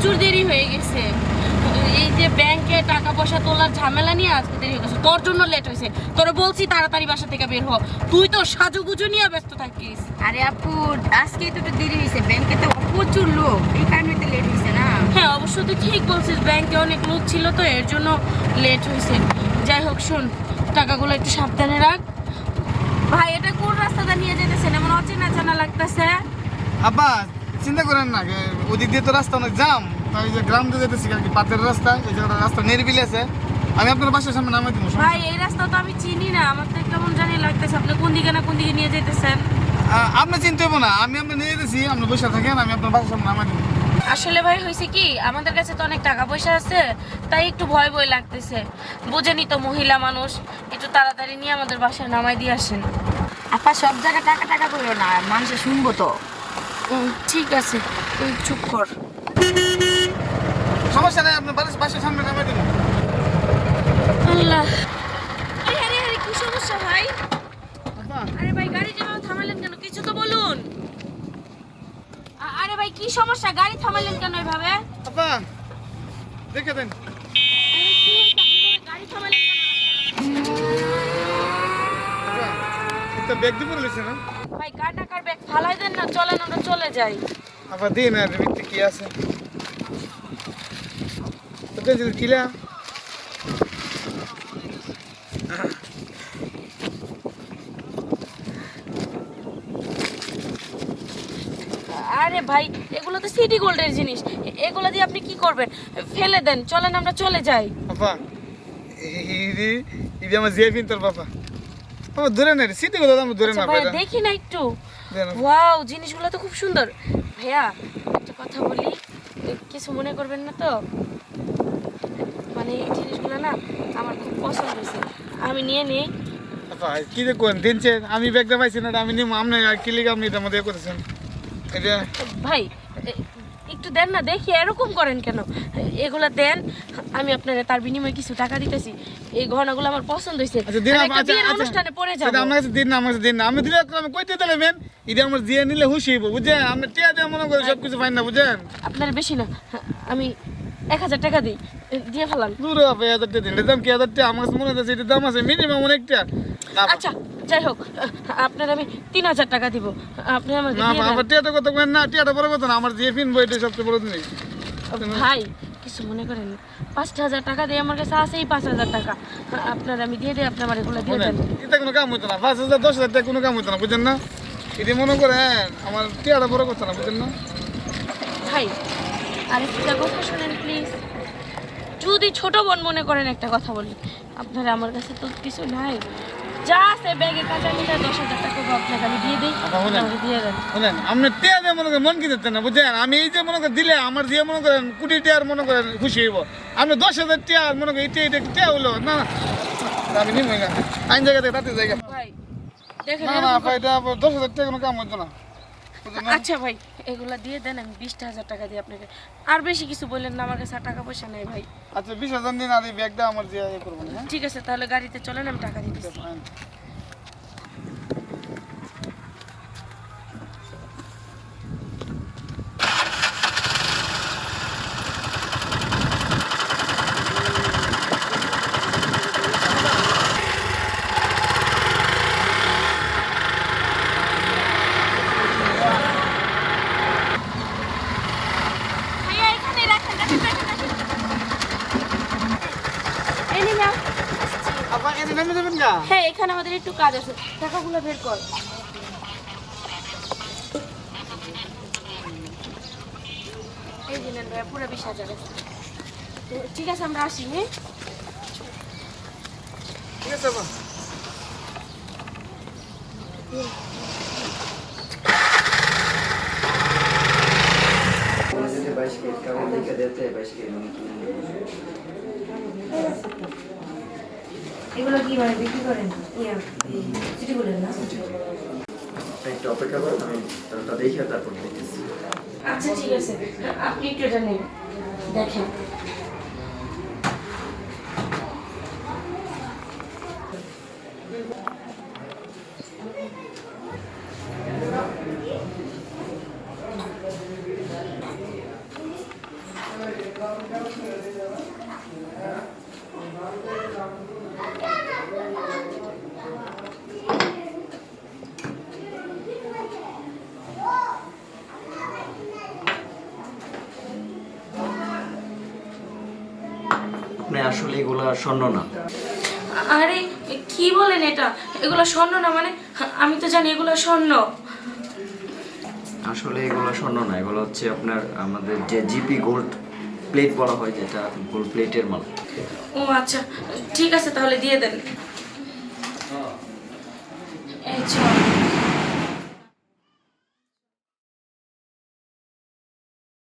প্রচুর দেরি হয়ে গেছে। এই যে ব্যাংকে টাকা পয়সা তোলার ঝামেলা নিয়ে আজকে দেরি হয়ে গেছে। তোর জন্য লেট হয়েছে। তোরা বলছি তাড়াতাড়ি বাসা থেকে বের হ, তুই তো সাজুগুজু নিয়ে ব্যস্ত থাকিস। আরে আপু, আজকে তো একটু দেরি হয়েছে, ব্যাংকে তো প্রচুর লোক, এই কারণে তো লেট হয়েছে না। হ্যাঁ অবশ্য তুই ঠিক বলছিস, ব্যাংকে অনেক লোক ছিল তো এর জন্য লেট হয়েছে। যাই হোক শোন, টাকাগুলো একটু সাবধানে রাখ। ভাই এটা কোন রাস্তাটা নিয়ে যেতেছেন, এমন অচেনা জানা লাগতেছে? আব্বা চিন্তা করেন না, ওদিক দিয়ে তো রাস্তা অনেক জাম, তাই যে গ্রাম দিয়ে যেতেছি আর কি, পাতের রাস্তা, এই জায়গাটা রাস্তা নিরিবিলি আছে। আমি আপনার বাসার সামনে নামাই দিব। ভাই এই রাস্তা তো আমি চিনি না, আমার তো কেমন জানি লাগতেছে। আপনি কোন দিকে না কোন দিকে নিয়ে যেতেছেন? আপনি চিনতে হবো না, আমি আপনার নিয়ে যেতেছি, আপনি বসে থাকেন, আমি আপনার বাসার সামনে নামাই দিব। আসলে ভাই হয়েছে কি, আমাদের কাছে তো অনেক টাকা পয়সা আছে, তাই একটু ভয় ভয় লাগতেছে। বুঝেনি তো মহিলা মানুষ, একটু তাড়াতাড়ি নিয়ে আমাদের বাসায় নামাই দিয়ে আসেন। আপা সব জায়গায় টাকা টাকা করো না, মানুষে শুনবো তো। ঠিক আছে, তুই চুপ কর। সমস্যা নেই, আপনার বাসার সামনে নামাই দিব। আল্লাহ, আরে আরে আরে কি সমস্যা ভাই? আব্বা আরে ভাই গাড়ি যেভাবে থামালেন কেন, কিছু তো বলুন। আরে ভাই কি সমস্যা, গাড়ি থামালেন কেন এভাবে? আব্বা দেখে দেন। আরে কি হয়েছে, আপনি এভাবে গাড়ি থামালেন কেন? আব্বা একটা ব্যাগ দিয়ে পড়ে না। ভাই কার টাকার ব্যাগ ফালাই দেন না, চলেন আমরা চলে যাই। আবার দিন আর ভিতরে কি আছে তোকে যদি কিলা। আরে ভাই এগুলো তো সিটি গোল্ডের জিনিস, এগুলো দিয়ে আপনি কি করবেন? ফেলে দেন, চলেন আমরা চলে যাই। বাবা এই আমার জিয়াফিন তোর বাবা বাবা ধরে না সিটি গুলো আমরা ধরে আচ্ছা না ভাইয়া ভাইরা দেখি না একটু। দেন। ওয়াও জিনিসগুলো তো খুব সুন্দর। ভাইয়া একটা কথা বলি, কিছু মনে করবেন না তো? মানে এই জিনিসগুলো না আমার খুব পছন্দ হয়েছে, আমি নিয়ে নিই। বাবা কি যে কোন দিনছে আমি ব্যাগটা পাইছি না, আমি নিম আমনে আর কি লিগে আপনি এটার মধ্যে করেছেন এটা। ভাই একটু দেন না দেখি, এরকম করেন কেন? এগুলা দেন, আমি আপনার তার বিনিময়ে কিছু টাকা দিতেছি। এই গহনাগুলো আমার পছন্দ হয়েছে, আচ্ছা দিন আমি একটা বিয়ের অনুষ্ঠানে পরে যাব। আমার কাছে দিন না, আমার কাছে দিন না, আমি দিলে আমি কইতে দিলেন এটা আমার দিয়ে নিলে খুশি হইব বুঝছেন। আপনি টিয়া দিয়ে মনে করে সব কিছু পাইন না বুঝছেন। আপনার বেশি না, আমি 1000 টাকা দিই, দিয়ে ফেলান। দূর হবে 1000 টাকা দিন, এর দাম কি 1000 টাকা? আমার কাছে মনে হচ্ছে এটার দাম আছে মিনিমাম অনেকটা। আচ্ছা যাই হোক, আপনার আমি 3000 টাকা দিব, আপনি আমাকে না দিয়ে দেন। আমার টিয়াটা কত কেন না, টিয়াটা বড় কথা না, আমার যে ফিনবো এটা সবচেয়ে বড় জিনিস। ভাই কিছু মনে করেন না, 5000 টাকা দিয়ে আমার কাছে আছে, এই 5000 টাকা আপনার আমি দিয়ে দিই, আপনি আমার এগুলো দিয়ে দেন। এটা কোনো কাম হইতো না, 5000 10,000 টাকা কোনো কাম হইতো না বুঝছেন না। এটা মনে করেন আমার টিয়াটা বড় কথা না বুঝছেন না। ভাই আরেকটা কথা শুনেন প্লিজ, যদি ছোট বোন মনে করেন একটা কথা বলি, আপনারা আমার কাছে তো কিছু নাই, যা আছে ব্যাগে কাঁচা মিটা 10,000 টাকা আপনাকে আমি দিয়ে দিই, আমাকে দিয়ে দেন। বুঝলেন আপনি টিয়া দিয়ে মনে করেন মন কি দিতেন না বুঝছেন। আমি এই যে মনে করেন দিলে আমার দিয়ে মনে করেন কোটি টিয়ার মনে করেন খুশি হইব। আপনি 10,000 টিয়া মনে করেন এটা টিয়া হইলো না না, আমি নিমই না আইন জায়গা থেকে তাতে জায়গা। ভাই দেখেন না না ভাই এটা 10,000 টাকা কোনো কাম হইতো না বুঝছেন না। আচ্ছা ভাই এগুলা দিয়ে দেন, আমি 20,000 টাকা দিই আপনাকে। আর বেশি কিছু বললেন না, আমার কাছে আর টাকা পয়সা নেই ভাই। আচ্ছা 20,000 দিন আর এই ব্যাগটা আমার দিয়ে ইয়ে করবো না। হ্যাঁ ঠিক আছে তাহলে গাড়িতে চলেন, আমি টাকা দিতেছি। ফাইন। ভাইয়া এখানে রাখেন, রাখেন, রাখেন, রাখেন। এই নিন নাও। আপনার এখানে নেমে যাবেন না? হ্যাঁ এখানে আমাদের একটু কাজ আছে, টাকাগুলো বের কর। এই যে নেন ভাইয়া, পুরো 20,000 আছে। তো ঠিক আছে আমরা আসি। হ্যাঁ ঠিক আছে বাবা। এগুলো কি করে বিক্রি করেন? সিটি গোল্ডের না? একটু অপেক্ষা করুন, আমি ওটা দেখে তারপর দেখতেছি। আচ্ছা ঠিক আছে, আপনি একটু এটা নেন, দেখেন। আপনি আসলে এগুলা স্বর্ণ না। আরে কি বলেন এটা? এগুলো স্বর্ণ না মানে? আমি তো জানি এগুলো স্বর্ণ। আসলে এগুলো স্বর্ণ না, এগুলো হচ্ছে আপনার আমাদের যে জিপি গোল্ড প্লেট বলা হয়, যেটা গোল্ড প্লেটের মাল। ও আচ্ছা, ঠিক আছে তাহলে দিয়ে দেন। এই চল।